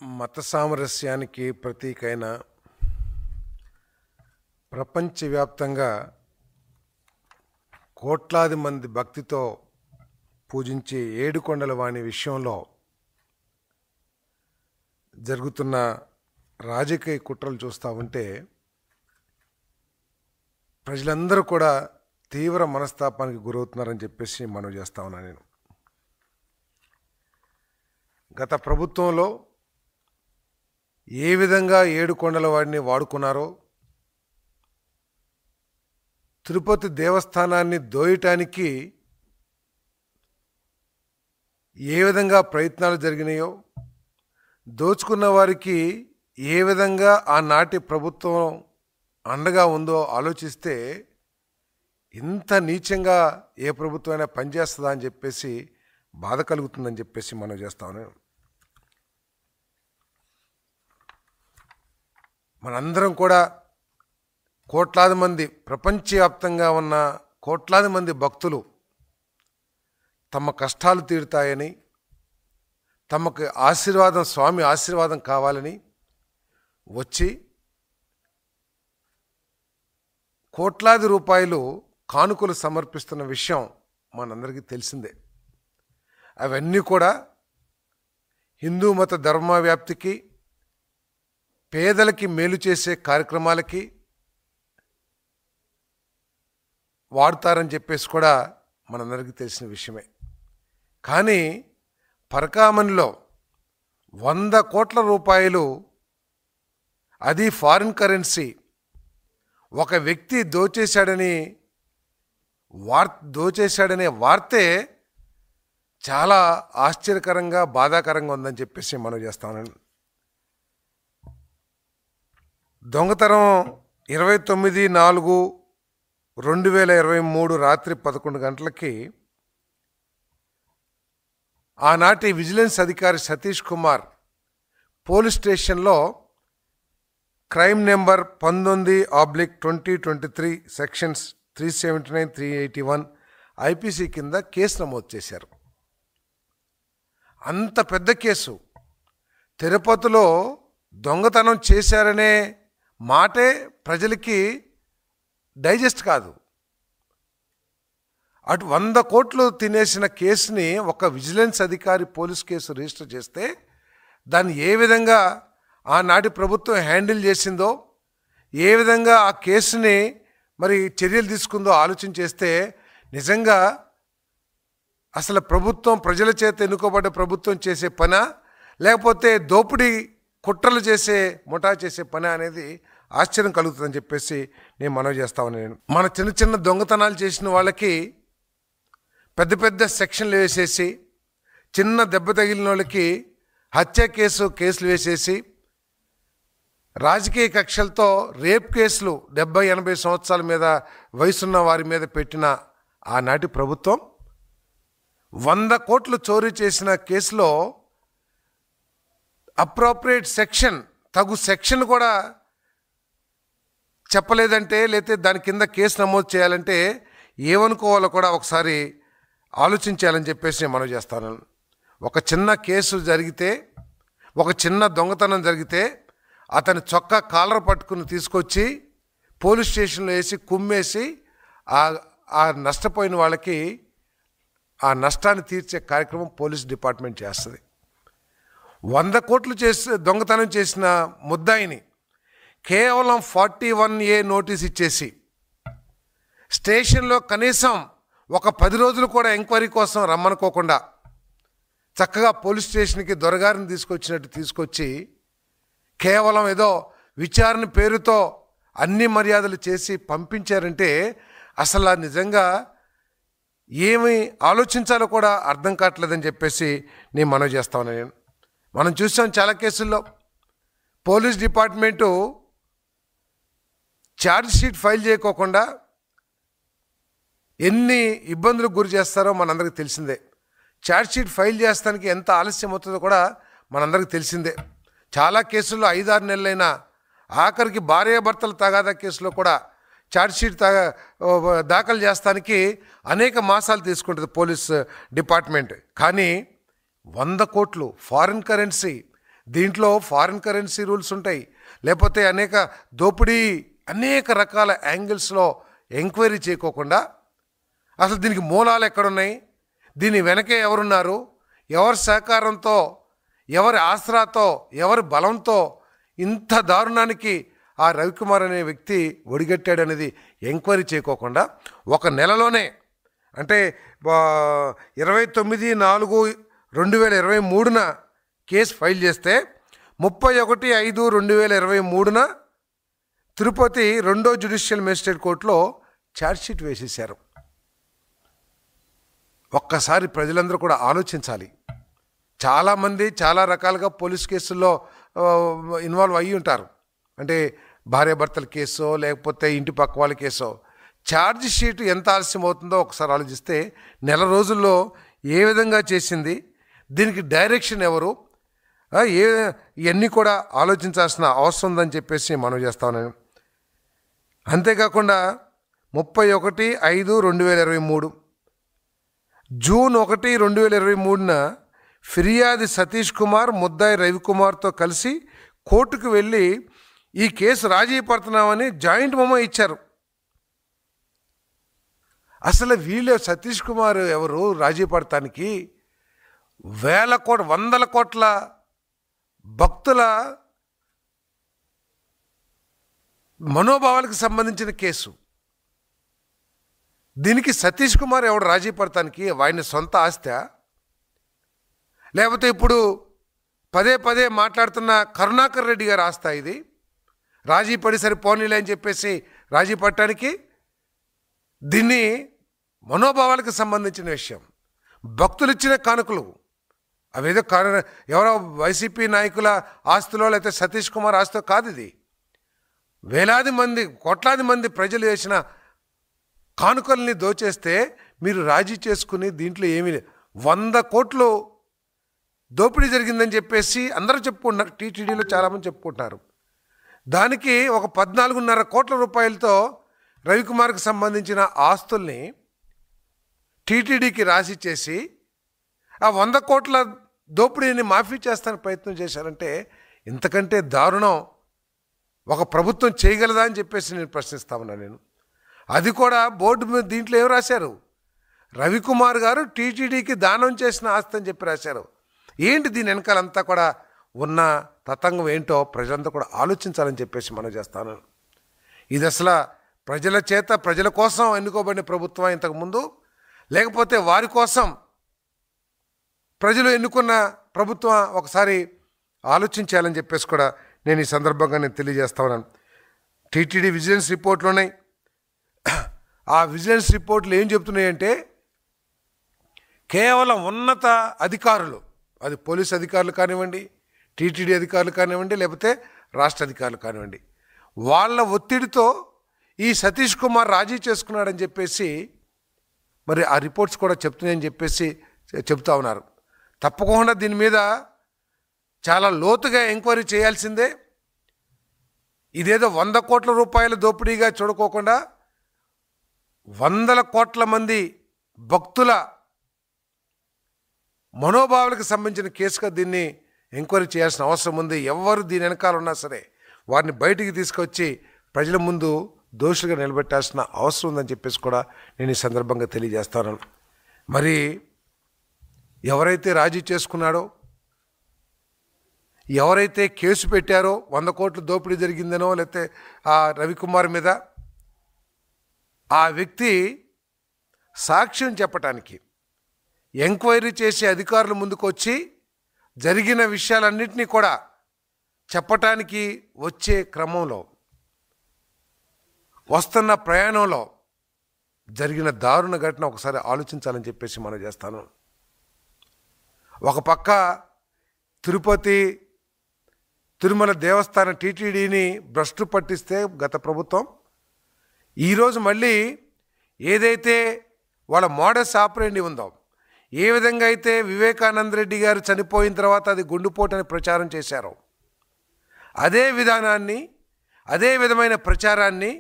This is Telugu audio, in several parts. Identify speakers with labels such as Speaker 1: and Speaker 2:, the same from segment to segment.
Speaker 1: మత సామరస్యానికి ప్రతీకైన ప్రపంచవ్యాప్తంగా కోట్లాది మంది భక్తితో పూజించే ఏడుకొండల వాణి విషయంలో జరుగుతున్న రాజకీయ కుట్రలు చూస్తూ ఉంటే ప్రజలందరూ కూడా తీవ్ర మనస్తాపానికి గురవుతున్నారని చెప్పేసి మనవి చేస్తా ఉన్నాను నేను. గత ప్రభుత్వంలో ఏ విధంగా ఏడుకొండల వాడిని వాడుకున్నారో, తిరుపతి దేవస్థానాన్ని దోయటానికి ఏ విధంగా ప్రయత్నాలు జరిగినాయో, దోచుకున్న వారికి ఏ విధంగా ఆనాటి ప్రభుత్వం అండగా ఉందో ఆలోచిస్తే ఇంత నీచంగా ఏ ప్రభుత్వమైనా పనిచేస్తుందా అని చెప్పేసి బాధ కలుగుతుందని చెప్పేసి మనం చేస్తాను. మనందరం కూడా కోట్లాది మంది, ప్రపంచవ్యాప్తంగా ఉన్న కోట్లాది మంది భక్తులు తమ కష్టాలు తీరుతాయని, తమకు ఆశీర్వాదం, స్వామి ఆశీర్వాదం కావాలని వచ్చి కోట్లాది రూపాయలు కానుకలు సమర్పిస్తున్న విషయం మనందరికీ తెలిసిందే. అవన్నీ కూడా హిందూ మత ధర్మ వ్యాప్తికి, పేదలకి మేలు చేసే కార్యక్రమాలకి వాడుతారని చెప్పేసి కూడా మనందరికీ తెలిసిన విషయమే. కానీ పరకామణిలో 100 కోట్ల రూపాయలు, అది ఫారిన్ కరెన్సీ, ఒక వ్యక్తి దోచేశాడనే వార్తే చాలా ఆశ్చర్యకరంగా, బాధాకరంగా ఉందని చెప్పేసి మనం చేస్తాను. దొంగతనం 29/4/2023 రాత్రి 11 గంటలకి ఆనాటి విజిలెన్స్ అధికారి సతీష్ కుమార్ పోలీస్ స్టేషన్లో క్రైమ్ నెంబర్ 19/2023 సెక్షన్స్ 379, 381 ఐపీసీ కింద కేసు నమోదు చేశారు. అంత పెద్ద కేసు, తిరుపతిలో దొంగతనం చేశారనే మాటే ప్రజలకి డైజెస్ట్ కాదు. అటు 100 కోట్లు తినేసిన కేసుని ఒక విజిలెన్స్ అధికారి పోలీస్ కేసు రిజిస్టర్ చేస్తే దాన్ని ఏ విధంగా ఆనాటి ప్రభుత్వం హ్యాండిల్ చేసిందో, ఏ విధంగా ఆ కేసుని మరి చర్యలు తీసుకుందో ఆలోచన చేస్తే నిజంగా అసలు ప్రభుత్వం, ప్రజల చేత ఎన్నుకోబడ్డ ప్రభుత్వం చేసే పనా, లేకపోతే దోపిడీ కుట్రలు చేసే, ముఠా చేసే పని అనేది ఆశ్చర్యం కలుగుతుందని చెప్పేసి నేను మనవి చేస్తా ఉన్నాను. మన చిన్న చిన్న దొంగతనాలు చేసిన వాళ్ళకి పెద్ద పెద్ద సెక్షన్లు వేసేసి, చిన్న దెబ్బ తగిలిన వాళ్ళకి హత్య కేసులు వేసేసి, రాజకీయ కక్షలతో రేప్ కేసులు 70-80 సంవత్సరాల మీద వయసున్న వారి మీద పెట్టిన ఆనాటి ప్రభుత్వం 100 కోట్లు చోరీ చేసిన కేసులో అప్రోప్రియేట్ సెక్షన్, తగు సెక్షన్ కూడా చెప్పలేదంటే, లేకపోతే దాని కింద కేసు నమోదు చేయాలంటే ఏమనుకోవాలో కూడా ఒకసారి ఆలోచించాలని చెప్పేసి నేను మనవి చేస్తాను. ఒక చిన్న కేసు జరిగితే, ఒక చిన్న దొంగతనం జరిగితే అతని చొక్కా కాలర్ పట్టుకుని తీసుకొచ్చి పోలీస్ స్టేషన్లో వేసి కుమ్మేసి ఆ నష్టపోయిన వాళ్ళకి ఆ నష్టాన్ని తీర్చే కార్యక్రమం పోలీస్ డిపార్ట్మెంట్ చేస్తుంది. 100 కోట్లు దొంగతనం చేసిన ముద్దాయిని కేవలం 41A నోటీస్ ఇచ్చేసి స్టేషన్లో కనీసం ఒక 10 రోజులు కూడా ఎంక్వైరీ కోసం రమ్మనుకోకుండా చక్కగా పోలీస్ స్టేషన్కి దొరగారిని తీసుకొచ్చి కేవలం ఏదో విచారణ పేరుతో అన్ని మర్యాదలు చేసి పంపించారంటే అసలు నిజంగా ఏమి ఆలోచించాలో కూడా అర్థం కావట్లేదని చెప్పేసి నేను మనవి చేస్తా ఉన్నాను. మనం చూసాం చాలా కేసుల్లో police department charge sheet file చేయకోకుండా ఎన్ని ఇబ్బందులకు గురి చేస్తారో మనందరికీ తెలిసిందే. ఛార్జ్ షీట్ ఫైల్ చేస్తానికి ఎంత ఆలస్యం అవుతుందో కూడా మనందరికీ తెలిసిందే. చాలా కేసుల్లో 5-6 నెలలైనా, ఆఖరికి భార్యాభర్తల తగాదా కేసులో కూడా ఛార్జ్ షీట్ దాఖలు చేస్తానికి అనేక మాసాలు తీసుకుంటుంది పోలీస్ డిపార్ట్మెంట్. కానీ 100 కోట్లు ఫారిన్ కరెన్సీ, దీంట్లో ఫారిన్ కరెన్సీ రూల్స్ ఉంటాయి, లేకపోతే అనేక రకాల యాంగిల్స్లో ఎంక్వైరీ చేయకోకుండా అసలు దీనికి మూలాలు ఎక్కడున్నాయి, దీని వెనకే ఎవరున్నారు, ఎవరి సహకారంతో, ఎవరి ఆసరాతో, ఎవరి బలంతో ఇంత దారుణానికి ఆ రవికుమార్ అనే వ్యక్తి ఒడిగట్టాడనేది ఎంక్వైరీ చేయకోకుండా ఒక నెలలోనే, అంటే 29/4/2023 కేసు ఫైల్ చేస్తే 31/5/2023 తిరుపతి 2వ జ్యుడిషియల్ మేజిస్ట్రేట్ కోర్టులో ఛార్జ్షీట్ వేసేశారు. ఒక్కసారి ప్రజలందరూ కూడా ఆలోచించాలి. చాలామంది చాలా రకాలుగా పోలీస్ కేసుల్లో ఇన్వాల్వ్ అయ్యి ఉంటారు. అంటే భార్యాభర్తల కేసో లేకపోతే ఇంటి పక్క వాళ్ళ కేసో. ఛార్జ్ షీట్ ఎంత ఆలస్యం అవుతుందో ఒకసారి ఆలోచిస్తే నెల రోజుల్లో ఏ విధంగా చేసింది, దీనికి డైరెక్షన్ ఎవరు, ఇవన్నీ కూడా ఆలోచించాల్సిన అవసరం ఉందని చెప్పేసి మనం చేస్తాను. అంతేకాకుండా 31/5/2023 జూన్ 1, 2023 ఫిర్యాది సతీష్ కుమార్ ముద్దాయి రవికుమార్తో కలిసి కోర్టుకు వెళ్ళి ఈ కేసు రాజీ పడుతున్నామని జాయింట్ మెమో ఇచ్చారు. అసలు వీళ్ళు సతీష్ కుమార్ ఎవరు రాజీ పడటానికి? వందల కోట్ల భక్తుల మనోభావాలకు సంబంధించిన కేసు. దీనికి సతీష్ కుమార్ ఎవడు రాజీ పడటానికి? ఆయన సొంత ఆస్తా, లేకపోతే ఇప్పుడు పదే పదే మాట్లాడుతున్న కరుణాకర్ రెడ్డి గారు ఆస్తా ఇది? రాజీ పడి సరి పోనీలే అని చెప్పేసి రాజీ పడటానికి? దీన్ని మనోభావాలకు సంబంధించిన విషయం. భక్తులు ఇచ్చిన కానుకలు అవేదో ఎవరో వైసీపీ నాయకుల ఆస్తులో లేకపోతే సతీష్ కుమార్ ఆస్తో కాదు. ఇది వేలాది మంది, కోట్లాది మంది ప్రజలు వేసిన కానుకల్ని దోచేస్తే మీరు రాజీ చేసుకుని దీంట్లో ఏమీ 100 కోట్లు దోపిడీ జరిగిందని చెప్పేసి అందరూ చెప్పుకుంటున్నారు. టీటీడీలో చాలామంది చెప్పుకుంటున్నారు. దానికి ఒక 14.5 కోట్ల రూపాయలతో రవికుమార్కి సంబంధించిన ఆస్తుల్ని టీటీడీకి రాసి చేసి ఆ 100 కోట్ల దోపిడీని మాఫీ చేస్తానికి ప్రయత్నం చేశారంటే ఇంతకంటే దారుణం ఒక ప్రభుత్వం చేయగలదా అని చెప్పేసి నేను ప్రశ్నిస్తా ఉన్నాను. నేను అది కూడా బోర్డు మీద దీంట్లో ఏం రాశారు? రవికుమార్ గారు టీటీడీకి దానం చేసిన ఆస్తి అని చెప్పి రాశారు. ఏంటి దీని వెనకాలంతా కూడా ఉన్న తతంగం ఏంటో ప్రజలంతా కూడా ఆలోచించాలని చెప్పేసి మనం చేస్తాను. ఇది అసలు ప్రజల చేత ప్రజల కోసం ఎన్నుకోబడిన ప్రభుత్వం ఇంతకుముందు, లేకపోతే వారి కోసం ప్రజలు ఎన్నుకున్న ప్రభుత్వం? ఒకసారి ఆలోచించాలని చెప్పేసి కూడా నేను ఈ సందర్భంగా తెలియజేస్తా ఉన్నాను. టీటీడీ విజిలెన్స్ రిపోర్ట్లు ఉన్నాయి. ఆ విజిలెన్స్ రిపోర్ట్లు ఏం చెప్తున్నాయంటే కేవలం ఉన్నత అధికారులు, అది పోలీస్ అధికారులు కానివ్వండి, టీటీడీ అధికారులు కానివ్వండి, లేకపోతే రాష్ట్ర అధికారులు కానివ్వండి, వాళ్ళ ఒత్తిడితో ఈ సతీష్ కుమార్ రాజీ చేసుకున్నాడని చెప్పేసి మరి ఆ రిపోర్ట్స్ కూడా చెప్తున్నాయని చెప్పేసి చెప్తా ఉన్నారు. తప్పకుండా దీని మీద చాలా లోతుగా ఎంక్వైరీ చేయాల్సిందే. ఇదేదో 100 కోట్ల రూపాయల దోపిడీగా చూడుకోకుండా 100 కోట్ల మంది భక్తుల మనోభావాలకు సంబంధించిన కేసుగా దీన్ని ఎంక్వైరీ చేయాల్సిన అవసరం ఉంది. ఎవరు దీని వెనకాల ఉన్నా సరే వారిని బయటికి తీసుకొచ్చి ప్రజల ముందు దోషులుగా నిలబెట్టాల్సిన అవసరం ఉందని చెప్పేసి కూడా నేను ఈ సందర్భంగా తెలియజేస్తాను. మరి ఎవరైతే రాజీ చేసుకున్నాడో, ఎవరైతే కేసు పెట్టారో 100 కోట్ల దోపిడీ జరిగిందనో లేకపోతే ఆ రవికుమార్ మీద, ఆ వ్యక్తి సాక్ష్యం చెప్పటానికి ఎంక్వైరీ చేసే అధికారుల ముందుకు వచ్చి జరిగిన విషయాలన్నింటినీ కూడా చెప్పటానికి వచ్చే క్రమంలో, వస్తున్న ప్రయాణంలో జరిగిన దారుణ ఘటన ఒకసారి ఆలోచించాలని చెప్పేసి మనం చేస్తాను. ఒక పక్క తిరుపతి తిరుమల దేవస్థానం టీటీడీని భ్రష్టు పట్టిస్తే గత ప్రభుత్వం, ఈరోజు మళ్ళీ ఏదైతే వాళ్ళ మోడస్ ఆపరేండి ఉందో, ఏ విధంగా అయితే వివేకానంద రెడ్డి గారు చనిపోయిన తర్వాత అది గుండుపోటని ప్రచారం చేశారో, అదే విధానాన్ని, అదే విధమైన ప్రచారాన్ని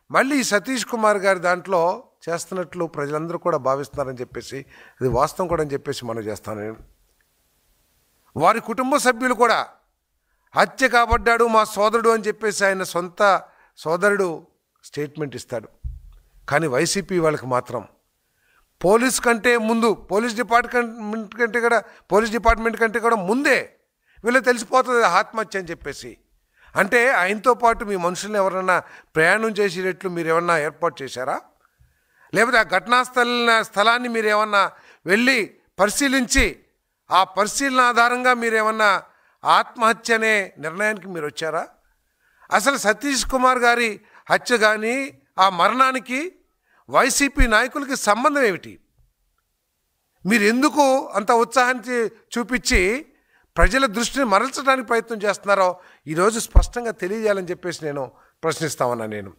Speaker 1: మళ్ళీ సతీష్ కుమార్ గారి దాంట్లో చేస్తున్నట్లు ప్రజలందరూ కూడా భావిస్తున్నారని చెప్పేసి, అది వాస్తవం కూడా అని చెప్పేసి మనం చేస్తాను. వారి కుటుంబ సభ్యులు కూడా హత్య కాబడ్డాడు మా సోదరుడు అని చెప్పేసి ఆయన సొంత సోదరుడు స్టేట్మెంట్ ఇస్తాడు. కానీ వైసీపీ వాళ్ళకి మాత్రం పోలీస్ కంటే ముందు పోలీస్ డిపార్ట్మెంట్ కంటే కూడా ముందే వీళ్ళకి తెలిసిపోతుంది ఆత్మహత్య అని చెప్పేసి. అంటే ఆయనతో పాటు మీ మనుషుల్ని ఎవరన్నా ప్రయాణం చేసేటట్లు మీరు ఏమన్నా ఏర్పాటు చేశారా? లేకపోతే ఆ ఘటనా స్థలాన్ని మీరు ఏమన్నా వెళ్ళి పరిశీలించి ఆ పరిశీలన ఆధారంగా మీరేమన్నా ఆత్మహత్య అనే నిర్ణయానికి మీరు వచ్చారా? అసలు సతీష్ కుమార్ గారి హత్య కానీ ఆ మరణానికి వైసీపీ నాయకులకి సంబంధం ఏమిటి? మీరు ఎందుకు అంత ఉత్సాహాన్ని చూపించి ప్రజల దృష్టిని మరల్చడానికి ప్రయత్నం చేస్తున్నారో ఈరోజు స్పష్టంగా తెలియజేయాలని చెప్పేసి నేను ప్రశ్నిస్తా ఉన్నా. నేను